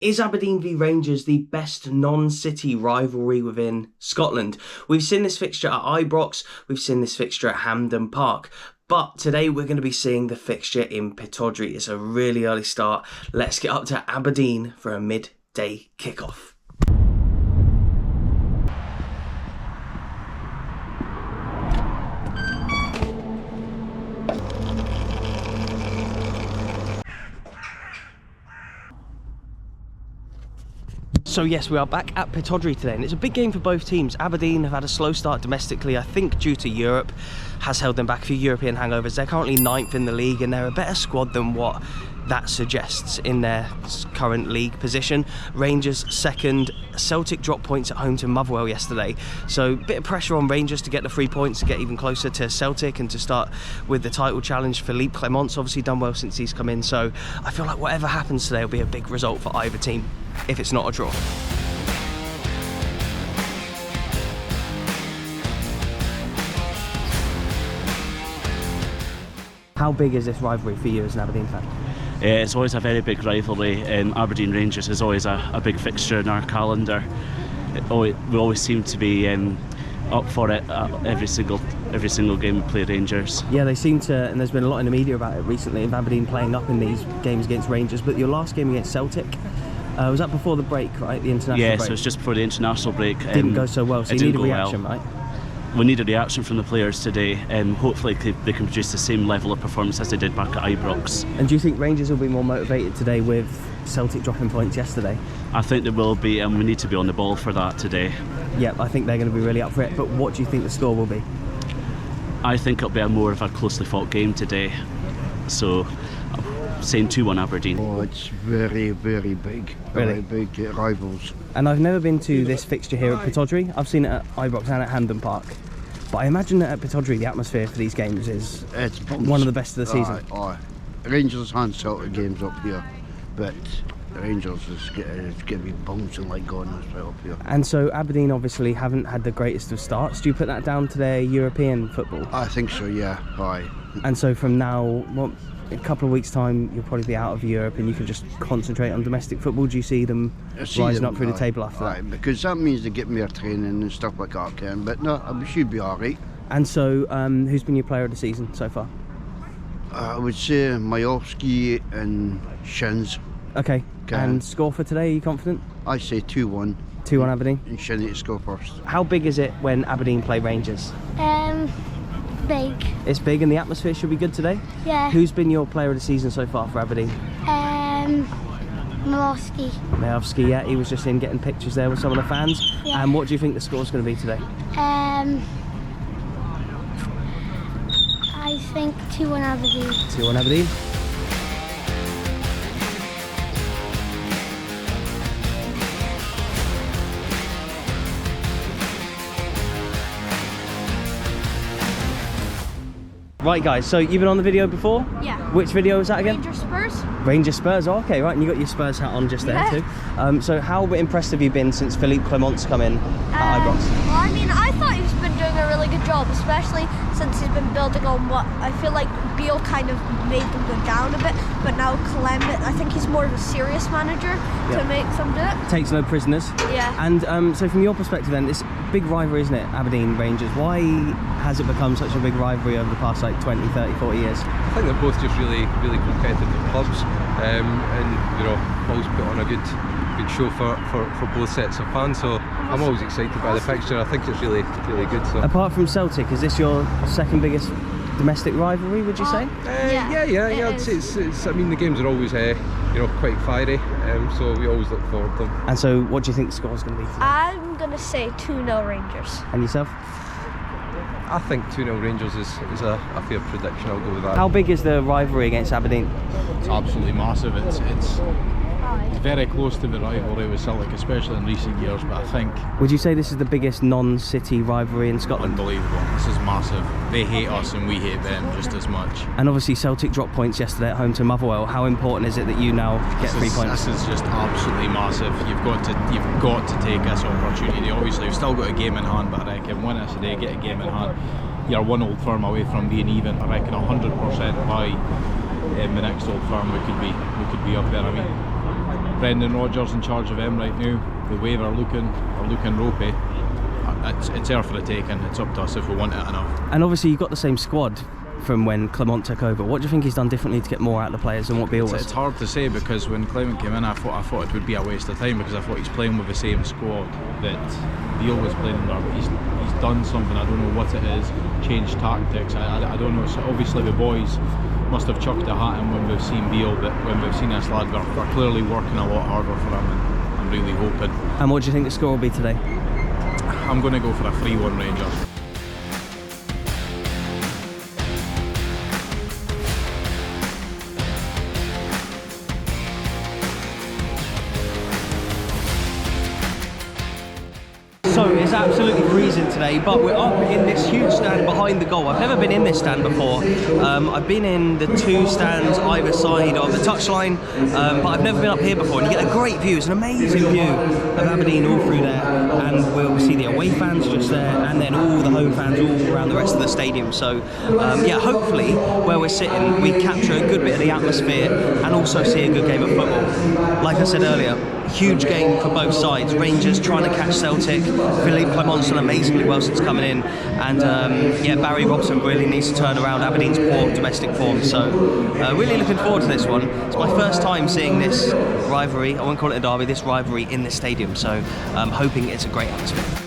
Is Aberdeen v Rangers the best non-city rivalry within Scotland? We've seen this fixture at Ibrox, we've seen this fixture at Hampden Park, but today we're going to be seeing the fixture in Pittodrie. It's a really early start. Let's get up to Aberdeen for a midday kickoff. So yes, we are back at Pittodrie today, and it's a big game for both teams. Aberdeen have had a slow start domestically, I think due to Europe has held them back, a few European hangovers. They're currently 9th in the league, and they're a better squad than what that suggests in their current league position. Rangers 2nd, Celtic dropped points at home to Motherwell yesterday, so a bit of pressure on Rangers to get the 3 points to get even closer to Celtic and to start with the title challenge. Philippe Clement's obviously done well since he's come in, so I feel like whatever happens today will be a big result for either team, if it's not a draw. How big is this rivalry for you as an Aberdeen fan? It's always a very big rivalry. Aberdeen Rangers is always a big fixture in our calendar. We always seem to be up for it every single game we play Rangers. Yeah, they seem to, and there's been a lot in the media about it recently, of Aberdeen playing up in these games against Rangers. But your last game against Celtic, was that before the break, right? The international break? Yeah, so it's just before the international break. Didn't go so well, so you need a reaction, right? We need a reaction from the players today, and hopefully they can produce the same level of performance as they did back at Ibrox. And do you think Rangers will be more motivated today with Celtic dropping points yesterday? I think they will be, and we need to be on the ball for that today. Yeah, I think they're going to be really up for it, but what do you think the score will be? I think it'll be more of a closely fought game today, so I'm saying 2-1 Aberdeen. Oh, it's very, very big. Really? Very big rivals. And I've never been to this fixture here at Pittodrie. I've seen it at Ibrox and at Hampden Park. But I imagine that at Pittodrie the atmosphere for these games is one of the best of the season. Rangers and Celtic games up here, but Rangers is going to be bouncing like God knows where up here. And so Aberdeen obviously haven't had the greatest of starts. Do you put that down to their European football? I think so, yeah. Aye. And so from now, what, a couple of weeks' time, you'll probably be out of Europe and you can just concentrate on domestic football. Do you see them rising up through the table after that? Because that means they get more training and stuff like that, Ken. But no, we should be all right. And so, who's been your player of the season so far? I would say Miovski and Shins. Okay. And score for today, are you confident? I say 2-1. 2-1 Aberdeen? And Shin to score first. How big is it when Aberdeen play Rangers? Big. It's big, and the atmosphere should be good today? Yeah. Who's been your player of the season so far for Aberdeen? Miovski, yeah, he was just in getting pictures there with some of the fans. Yeah. And what do you think the score's going to be today? I think 2-1 Aberdeen. 2-1 Aberdeen. Right guys, so you've been on the video before? Yeah. Which video was that again? Rangers Spurs. Rangers Spurs, oh, okay, right, and you got your Spurs hat on just there too. So how impressed have you been since Philippe Clement's come in at Ibrox? Well, I mean, I thought he's been doing a really good job, especially since he's been building on what I feel like Beale kind of made them go down a bit, but now Clement, I think he's more of a serious manager to make them do it. Takes no prisoners. Yeah. And so from your perspective then, this big rivalry, isn't it, Aberdeen Rangers? Why has it become such a big rivalry over the past like 20, 30, 40 years? I think they're both just really competitive clubs, and you know, always put on a good show for both sets of fans. So I'm always excited by the fixture. I think it's really good. So. Apart from Celtic, is this your second biggest domestic rivalry, would you say? Yeah. I'd say it's. I mean, the games are always quite fiery, so we always look forward to them. And so, what do you think the score's going to be today? I'm gonna say 2-0 Rangers. And yourself? I think 2-0 Rangers is a fair prediction. I'll go with that. How big is the rivalry against Aberdeen? It's absolutely massive. It's very close to the rivalry with Celtic, especially in recent years, but I think... Would you say this is the biggest non-city rivalry in Scotland? Unbelievable. This is massive. They hate us and we hate them just as much. And obviously Celtic dropped points yesterday at home to Motherwell. How important is it that you now get 3 points? This is just absolutely massive. You've got to take this opportunity. Obviously we've still got a game in hand, but I reckon win this today, get a game in hand. You're one Old Firm away from being even. I reckon 100% by the next Old Firm we could be up there. I mean, Brendan Rodgers in charge of them right now. The way they're looking ropey. It's there for the taking. It's up to us if we want it enough. And obviously you've got the same squad from when Clement took over. What do you think he's done differently to get more out of the players than what Beale was? It's hard to say, because when Clement came in, I thought it would be a waste of time, because I thought he's playing with the same squad that Beale was playing under. But he's done something. I don't know what it is. Changed tactics. I don't know. So obviously the boys must have chucked a hat in when we've seen Beale, but when we've seen this lad, they're clearly working a lot harder for him, and I'm really hoping. And what do you think the score will be today? I'm going to go for a 3-1 Rangers. So it's absolutely freezing today, but we're up in this huge stand behind the goal. I've never been in this stand before. I've been in the 2 stands either side of the touchline, but I've never been up here before. And you get a great view. It's an amazing view of Aberdeen all through there, and we'll see the away fans just there, and then all the home fans all around the rest of the stadium. So yeah, hopefully where we're sitting, we capture a good bit of the atmosphere and also see a good game of football. Like I said earlier, huge game for both sides. Rangers trying to catch Celtic. Philippe Clement's done amazingly well since coming in, and yeah, Barry Robson really needs to turn around Aberdeen's poor domestic form. So really looking forward to this one. It's my first time seeing this rivalry. I won't call it a derby. This rivalry in this stadium. So I'm hoping it's a great atmosphere.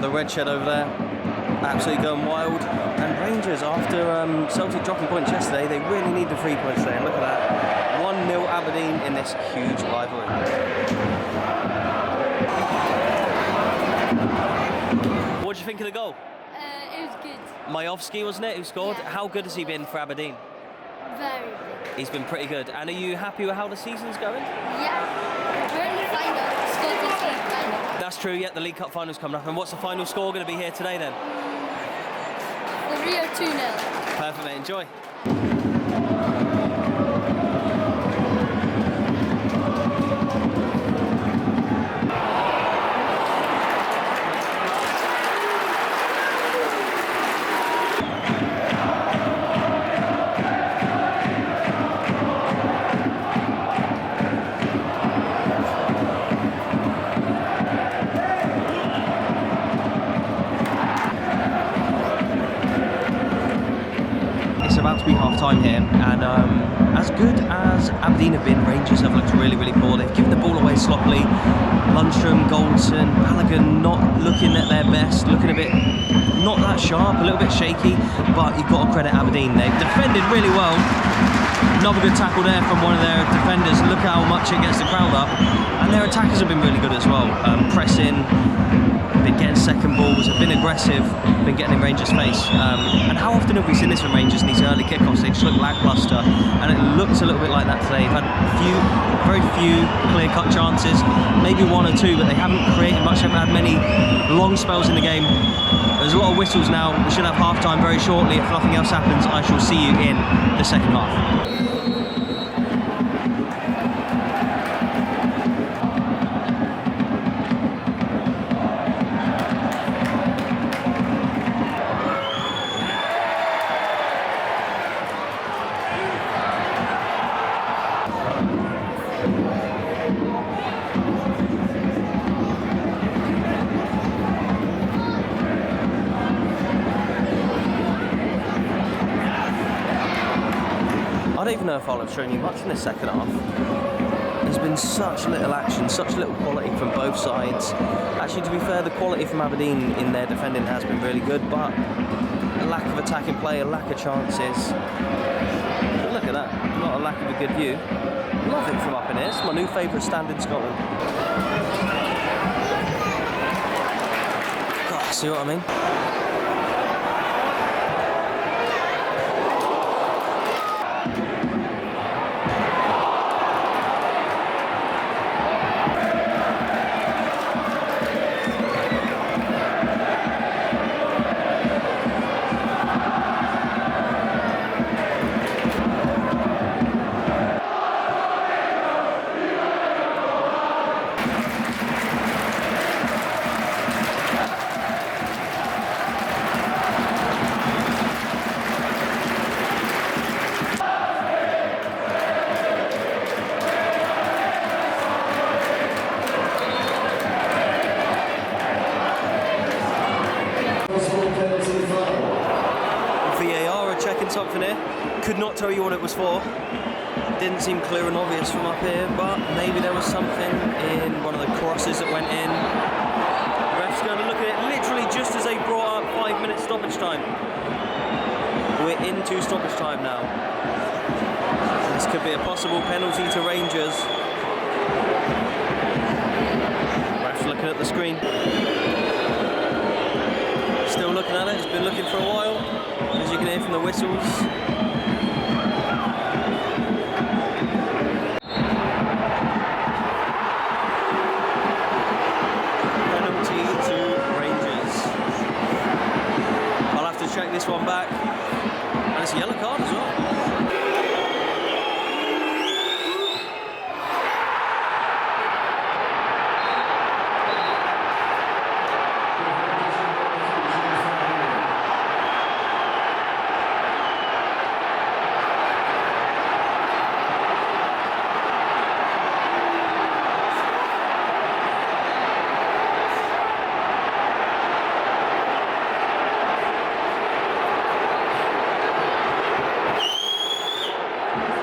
The red shed over there, absolutely going wild. And Rangers, after Celtic dropping points yesterday, they really need the 3 points there. Look at that, 1-0 Aberdeen in this huge rivalry. What do you think of the goal? It was good. Miovski, wasn't it, who scored? Yeah. How good has he been for Aberdeen? Very good. He's been pretty good. And are you happy with how the season's going? Yeah. We're in the final. Scottish League final. That's true, yeah, the League Cup final's coming up. And what's the final score going to be here today then? 3 or 2-0. Perfect, mate, enjoy. About to be half time here, and as good as Aberdeen have been, Rangers have looked really, really poor. They've given the ball away sloppily. Lundstrom, Goldson, Balogun not looking at their best, looking a bit not that sharp, a little bit shaky, but you've got to credit Aberdeen. They've defended really well. Another good tackle there from one of their defenders. Look how much it gets the crowd up, and their attackers have been really good as well. Pressing, been getting second balls, have been aggressive, been getting in Rangers' face. And how often have we seen this from Rangers in these early kickoffs? They just look lacklustre, and it looks a little bit like that today. They've had very few clear-cut chances, maybe 1 or 2, but they haven't created much, haven't had many long spells in the game. There's a lot of whistles now. We should have half-time very shortly. If nothing else happens, I shall see you in the second half. don't even know if I'll have shown you much in the second half. There's been such little action, such little quality from both sides. Actually, to be fair, the quality from Aberdeen in their defending has been really good, but a lack of attacking play, a lack of chances. But look at that, not a lack of a good view. Love it from up in here. It's my new favourite stand in Scotland. God, see what I mean? Something here. Could not tell you what it was for. Didn't seem clear and obvious from up here, but maybe there was something in one of the crosses that went in. The ref's going to look at it literally just as they brought up 5 minutes stoppage time. We're into stoppage time now. This could be a possible penalty to Rangers. Ref's looking at the screen. Still looking at it, it's been looking for a while, as you can hear from the whistles. Penalty to Rangers. I'll have to check this one back. And it's a yellow card as well.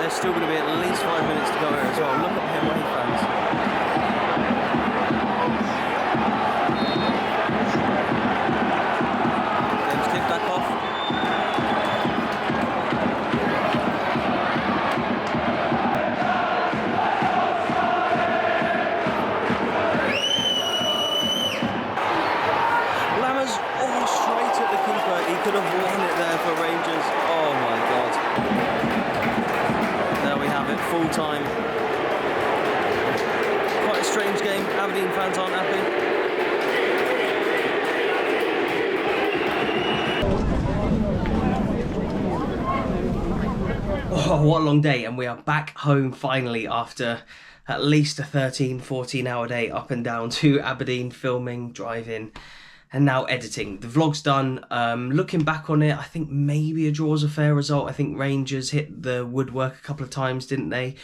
Still going to be at least 5 minutes to go here as well. Look at him, away fans. Game's kicked back off. Lammers straight at the keeper. He could have won it there for Rangers. Oh my God. There we have it, full time. Quite a strange game. Aberdeen fans aren't happy. Oh, what a long day, and we are back home finally after at least a 13-14 hour day up and down to Aberdeen, filming, driving, and now editing. The vlog's done. Looking back on it, I think maybe a draw's a fair result. I think Rangers hit the woodwork a couple of times, didn't they?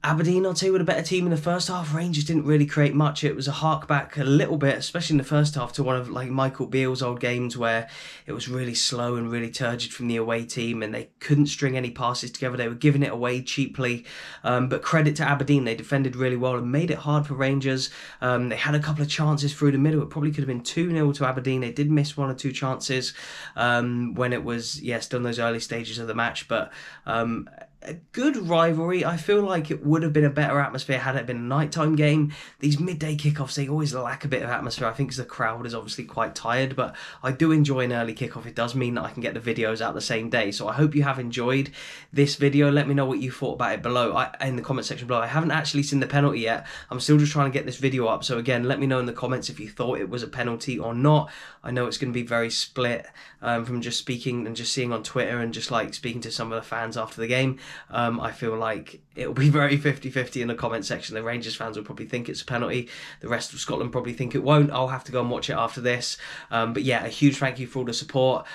Aberdeen, I'd say, were a better team in the first half. Rangers didn't really create much. It was a hark back a little bit, especially in the first half, to one of like Michael Beale's old games where it was really slow and really turgid from the away team and they couldn't string any passes together. They were giving it away cheaply. But credit to Aberdeen, they defended really well and made it hard for Rangers. They had a couple of chances through the middle. It probably could have been 2-0 to Aberdeen. They did miss one or two chances when it was, still in those early stages of the match. But a good rivalry. I feel like it would have been a better atmosphere had it been a nighttime game. These midday kickoffs, they always lack a bit of atmosphere. I think because the crowd is obviously quite tired, but I do enjoy an early kickoff. It does mean that I can get the videos out the same day. So I hope you have enjoyed this video. Let me know what you thought about it below in the comment section below. I haven't actually seen the penalty yet. I'm still just trying to get this video up. So again, let me know in the comments if you thought it was a penalty or not. I know it's going to be very split from just speaking and just seeing on Twitter and just like speaking to some of the fans after the game. I feel like it'll be very 50-50 in the comment section. The Rangers fans will probably think it's a penalty. The rest of Scotland probably think it won't. I'll have to go and watch it after this. But yeah, a huge thank you for all the support.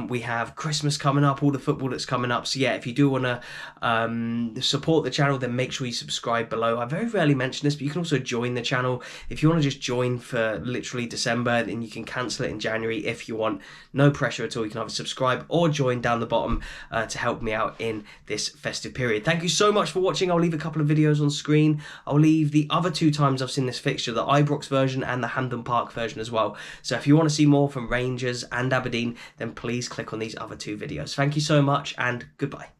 We have Christmas coming up, all the football that's coming up. So yeah, if you do want to support the channel, then make sure you subscribe below. I very rarely mention this, but you can also join the channel. If you want to just join for literally December, then you can cancel it in January if you want. No pressure at all. You can either subscribe or join down the bottom to help me out in this festive period. Thank you so much for watching. I'll leave a couple of videos on screen. I'll leave the other 2 times I've seen this fixture, the Ibrox version and the Hampden Park version as well. So if you want to see more from Rangers and Aberdeen, then please click on these other 2 videos. Thank you so much and goodbye.